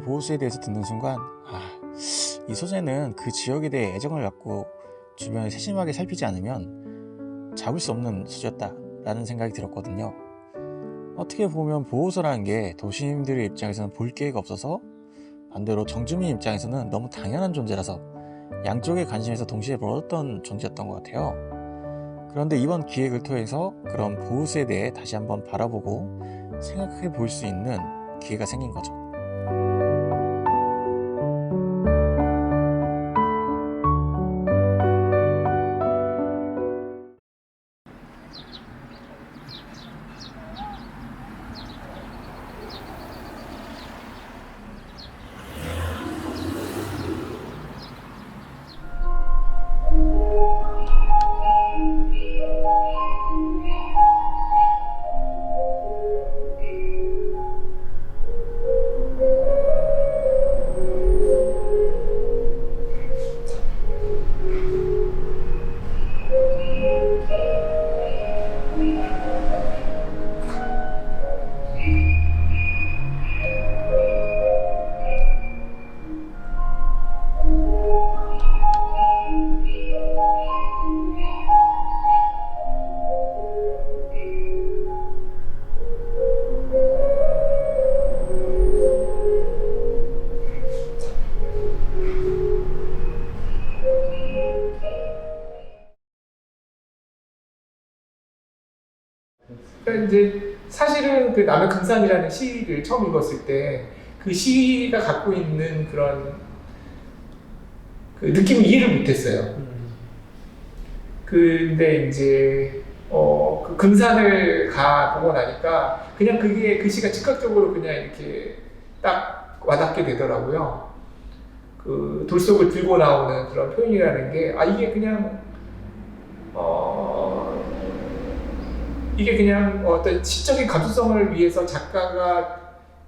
보호수에 대해서 듣는 순간 이 소재는 그 지역에 대해 애정을 갖고 주변을 세심하게 살피지 않으면 잡을 수 없는 소재였다 라는 생각이 들었거든요. 어떻게 보면 보호소라는 게 도시민들의 입장에서는 볼 기회가 없어서, 반대로 정주민 입장에서는 너무 당연한 존재라서 양쪽의 관심에서 동시에 멀었던 존재였던 것 같아요. 그런데 이번 기획을 통해서 그런 보호수에 대해 다시 한번 바라보고 생각해 볼 수 있는 기회가 생긴 거죠. 그러니까 이제 사실은 그 남의 금산이라는 시를 처음 읽었을 때 그 시가 갖고 있는 그런 그 느낌을 이해를 못했어요. 근데 이제 그 금산을 가보고 나니까 그냥 그게 그 시가 즉각적으로 그냥 이렇게 딱 와닿게 되더라고요. 그 돌속을 들고 나오는 그런 표현이라는 게 이게 그냥 이게 그냥 어떤 시적인 감수성을 위해서 작가가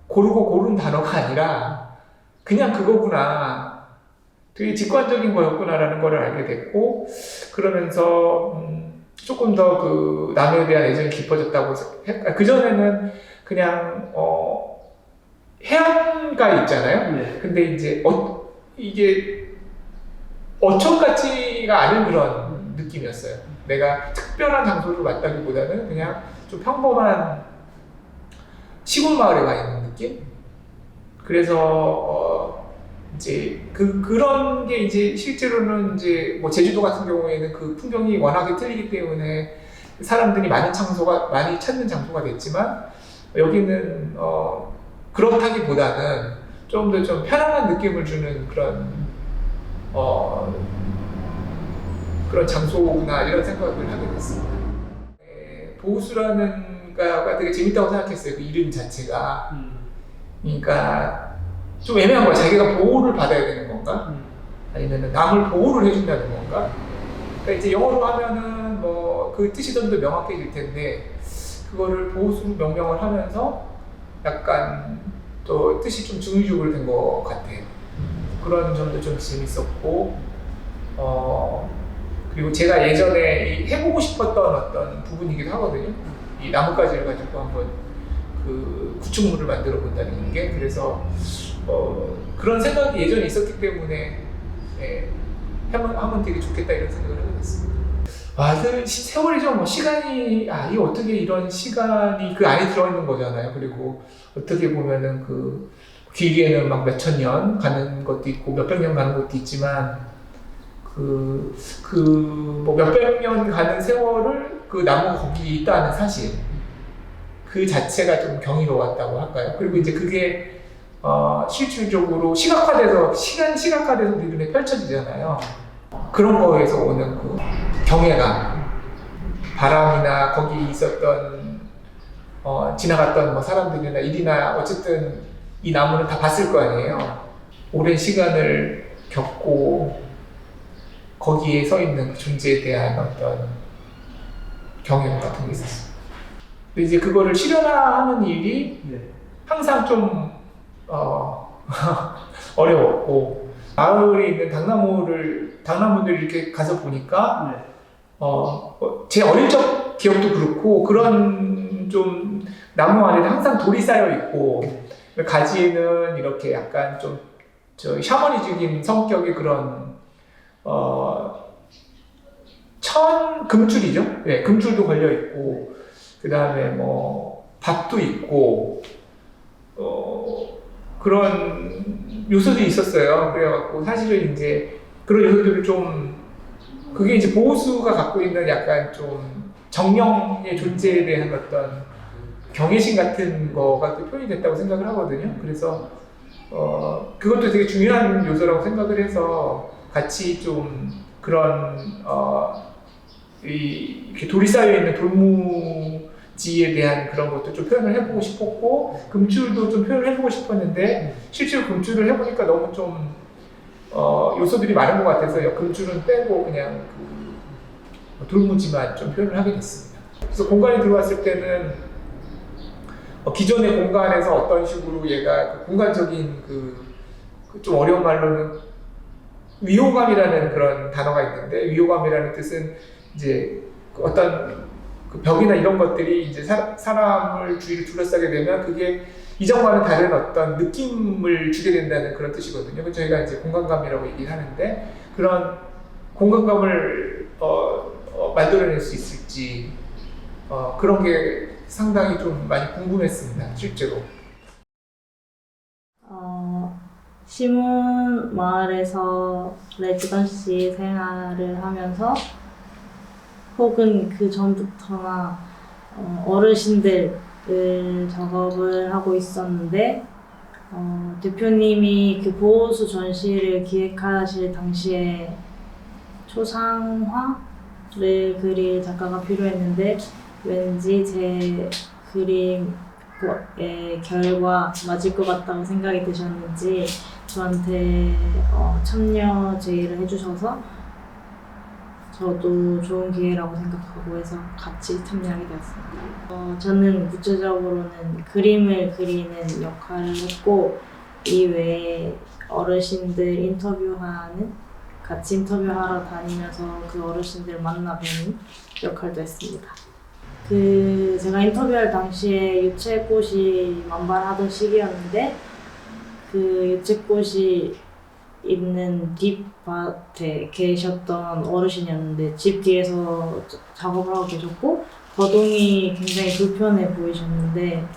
고르고 고른 단어가 아니라 그냥 그거구나, 되게 직관적인 거였구나라는 걸 알게 됐고, 그러면서 조금 더 그 남에 대한 애정이 깊어졌다고 그전에는 그냥 해안가 있잖아요. 네. 근데 이제 이게 어촌같지가 않은 그런 느낌이었어요. 내가 특별한 장소를 왔다기보다는 그냥 좀 평범한 시골 마을에 가 있는 느낌? 그래서 이제 그런 게 이제 실제로는 이제 뭐 제주도 같은 경우에는 그 풍경이 워낙에 틀리기 때문에 사람들이 많이 찾는 장소가 됐지만, 여기는 그렇다기보다는 좀 더 좀 편안한 느낌을 주는 그런 장소구나, 이런 생각을 하게 됐습니다. 보호수라는 가가 되게 재밌다고 생각했어요. 그 이름 자체가. 그러니까 좀 애매한 거야. 자기가 보호를 받아야 되는 건가? 아니면 남을 보호를 해준다는 건가? 그러니까 이제 영어로 하면은 뭐 그 뜻이 좀 더 명확해질 텐데, 그거를 보호수로 명명을 하면서 약간 또 뜻이 좀 중의적으로 된 것 같아요. 그런 점도 좀 재밌었고, 그리고 제가 예전에 해보고 싶었던 어떤 부분이기도 하거든요. 이 나뭇가지를 가지고 한번 그 구축물을 만들어 본다는 게, 그래서 그런 생각이 예전에 있었기 때문에 하면 되게 좋겠다, 이런 생각을 하게 됐습니다. 세월이죠. 뭐 시간이 이게 어떻게 이런 시간이 그 안에 들어있는 거잖아요. 그리고 어떻게 보면은 그 길게는 막 몇천 년 가는 것도 있고 몇백 년 가는 것도 있지만, 뭐 몇백 년 가는 세월을 그 나무가 거기 있다는 사실, 그 자체가 좀 경이로웠다고 할까요? 그리고 이제 그게 실질적으로 시각화돼서 우리 눈에 펼쳐지잖아요. 그런 거에서 오는 그 경외감, 바람이나 거기 있었던 지나갔던 뭐 사람들이나 일이나 어쨌든 이 나무는 다 봤을 거 아니에요. 오랜 시간을 겪고 거기에 서 있는 그 존재에 대한 어떤 경외감 같은 게 있었어요. 근데 이제 그거를 실현하는 일이 항상 좀 어려웠고, 마을에 있는 당나무들 이렇게 가서 보니까 제 어릴 적 기억도 그렇고, 그런 좀 나무 안에 항상 돌이 쌓여 있고, 가지는 이렇게 약간 좀 샤머니적인 성격의 그런 금줄이죠. 네, 금줄도 걸려 있고 그 다음에 뭐 밭도 있고 그런 요소들이 있었어요. 그래갖고 사실은 이제 그런 요소들을 좀 그게 이제 보호수가 갖고 있는 약간 좀 정령의 존재에 대한 어떤 경외심 같은 거가 또 표현이 됐다고 생각을 하거든요. 그래서 그것도 되게 중요한 요소라고 생각을 해서 같이 좀 그런 이렇게 돌이 쌓여 있는 돌무지에 대한 그런 것도 좀 표현을 해보고 싶었고 금줄도 좀 표현을 해보고 싶었는데 실제로 금줄을 해보니까 너무 좀 요소들이 많은 것 같아서 금줄은 빼고 그냥 그 돌무지만 좀 표현을 하게 됐습니다. 그래서 공간에 들어왔을 때는 기존의 공간에서 어떤 식으로 얘가 그 공간적인 좀 어려운 말로는 위호감이라는 그런 단어가 있는데 위호감이라는 뜻은 이제 어떤 그 벽이나 이런 것들이 이제 사람을 주위를 둘러싸게 되면 그게 이전과는 다른 어떤 느낌을 주게 된다는 그런 뜻이거든요. 그래서 저희가 이제 공간감이라고 얘기를 하는데 그런 공간감을 만들어낼 수 있을지 그런 게 상당히 좀 많이 궁금했습니다. 실제로. 시문 마을에서 레지던시 생활을 하면서 혹은 그 전부터나 어르신들 작업을 하고 있었는데 대표님이 그 보호수 전시를 기획하실 당시에 초상화를 그릴 작가가 필요했는데 왠지 제 그림의 결과 맞을 것 같다고 생각이 드셨는지 저한테 참여 제의를 해주셔서 저도 좋은 기회라고 생각하고 해서 같이 참여하게 되었습니다. 저는 구체적으로는 그림을 그리는 역할을 했고 이외에 어르신들 같이 인터뷰하러 다니면서 그 어르신들 만나 뵈는 역할도 했습니다. 제가 인터뷰할 당시에 유채꽃이 만발하던 시기였는데 그 유채꽃이 있는 뒷밭에 계셨던 어르신이었는데 집 뒤에서 작업을 하고 계셨고 거동이 굉장히 불편해 보이셨는데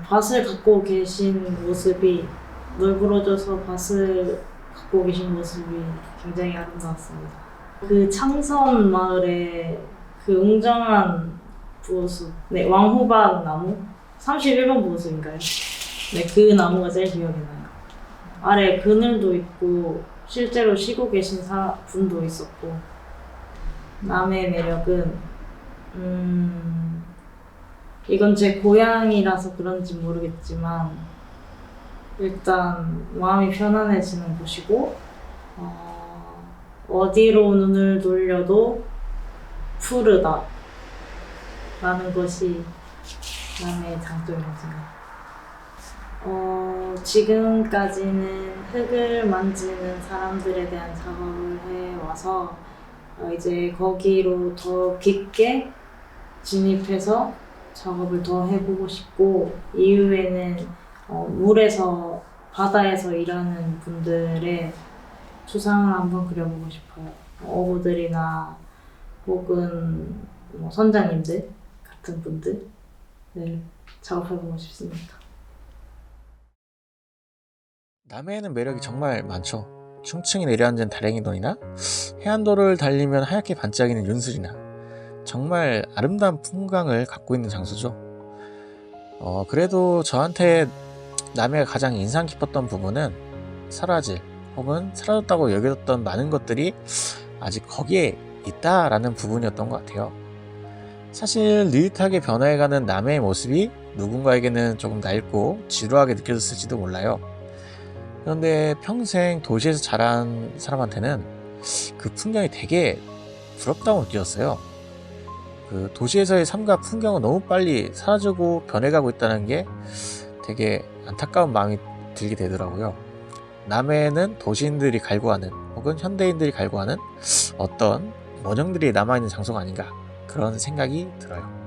밭을 갖고 계신 모습이 널브러져서 밭을 갖고 계신 모습이 굉장히 아름다웠습니다. 그 창선 마을에 그 웅장한 부호수, 네, 왕호박 나무 31번 부호수인가요? 네, 그 나무가 제일 기억이 나요. 아래 그늘도 있고 실제로 쉬고 계신 분도 있었고 남의 매력은 이건 제 고향이라서 그런지 모르겠지만 일단 마음이 편안해지는 곳이고 어디로 눈을 돌려도 푸르다 라는 것이 남의 장점이라고 생각합니다. 지금까지는 흙을 만지는 사람들에 대한 작업을 해와서 이제 거기로 더 깊게 진입해서 작업을 더 해보고 싶고 이후에는 물에서 바다에서 일하는 분들의 추상을 한번 그려보고 싶어요. 어부들이나 혹은 선장님들 같은 분들 작업해보고 싶습니다. 남해에는 매력이 정말 많죠. 충층이 내려앉은 다랭이돈이나 해안도를 달리면 하얗게 반짝이는 윤슬이나 정말 아름다운 풍광을 갖고 있는 장소죠. 그래도 저한테 남해가 가장 인상 깊었던 부분은 사라질 혹은 사라졌다고 여겨졌던 많은 것들이 아직 거기에 있다라는 부분이었던 것 같아요. 사실 느릿하게 변화해가는 남해의 모습이 누군가에게는 조금 낡고 지루하게 느껴졌을지도 몰라요. 그런데 평생 도시에서 자란 사람한테는 그 풍경이 되게 부럽다고 느껴졌어요. 그 도시에서의 삶과 풍경은 너무 빨리 사라지고 변해가고 있다는 게 되게 안타까운 마음이 들게 되더라고요. 남해에는 도시인들이 갈구하는 혹은 현대인들이 갈구하는 어떤 원형들이 남아있는 장소가 아닌가 그런 생각이 들어요.